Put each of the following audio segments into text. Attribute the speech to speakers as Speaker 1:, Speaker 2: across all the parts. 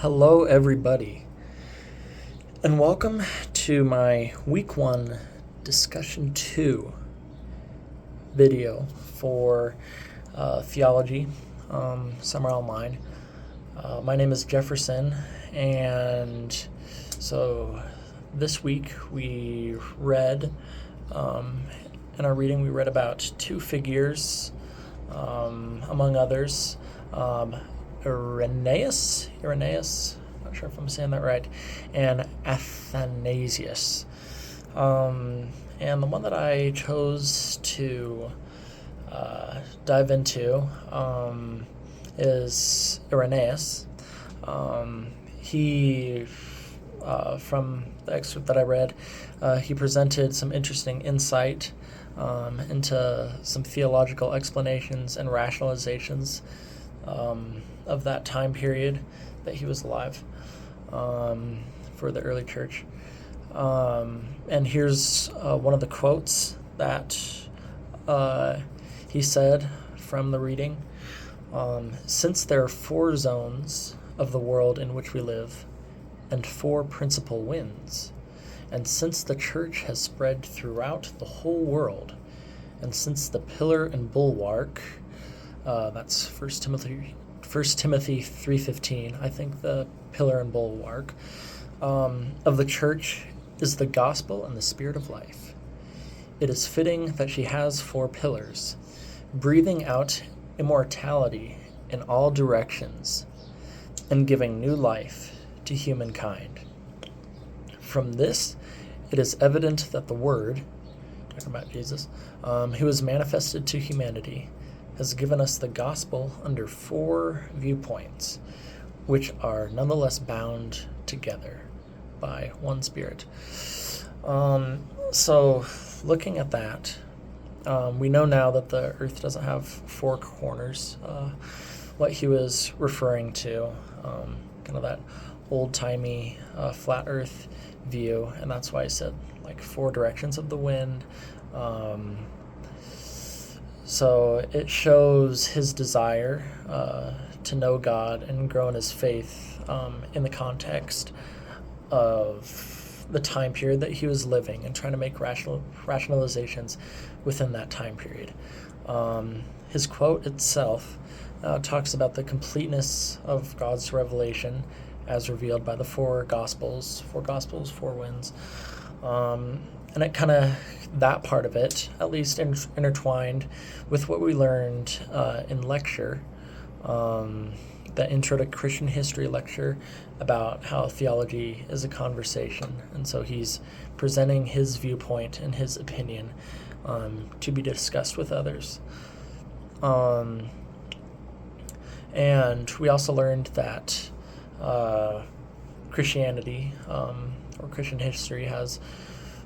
Speaker 1: Hello, everybody, and welcome to my Week 1 Discussion 2 video for Theology, Summer Online. My name is Jefferson, and so this week we read, in our reading, we read about two figures, among others. Irenaeus, not sure if I'm saying that right, and Athanasius. And the one that I chose to dive into is Irenaeus. He, from the excerpt that I read, he presented some interesting insight into some theological explanations and rationalizations of that time period that he was alive, for the early church. And here's one of the quotes that he said from the reading. Since there are 4 zones of the world in which we live, and 4 principal winds, and since the church has spread throughout the whole world, and since the pillar and bulwark, that's 1 Timothy 3:15, I think, the pillar and bulwark of the church is the gospel and the spirit of life. It is fitting that she has 4 pillars, breathing out immortality in all directions and giving new life to humankind. From this, it is evident that the Word, talking about Jesus, who was manifested to humanity, has given us the gospel under 4 viewpoints, which are nonetheless bound together by one Spirit. So looking at that, we know now that the earth doesn't have 4 corners. What he was referring to, kind of that old-timey flat earth view, and that's why I said like 4 directions of the wind. So it shows his desire to know God and grow in his faith in the context of the time period that he was living and trying to make rationalizations within that time period. His quote itself talks about the completeness of God's revelation as revealed by the 4 Gospels, 4 winds. And it kind of, that part of it, at least intertwined with what we learned in lecture, the Intro to Christian History lecture about how theology is a conversation. And so he's presenting his viewpoint and his opinion to be discussed with others. And we also learned that Christianity, or Christian history, has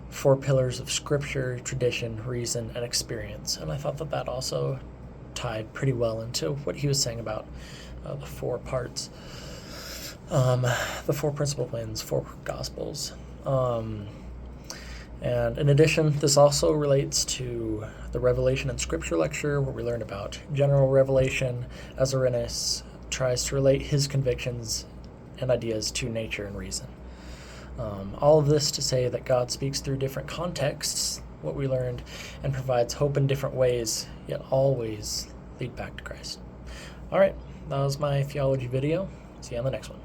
Speaker 1: 4 pillars of scripture, tradition, reason, and experience. And I thought that that also tied pretty well into what he was saying about the 4 parts, the 4 principal winds, 4 gospels. And in addition, this also relates to the Revelation and Scripture lecture, where we learned about general revelation as Irenaeus tries to relate his convictions and ideas to nature and reason. All of this to say that God speaks through different contexts, what we learned, and provides hope in different ways, yet always lead back to Christ. All right, that was my theology video. See you on the next one.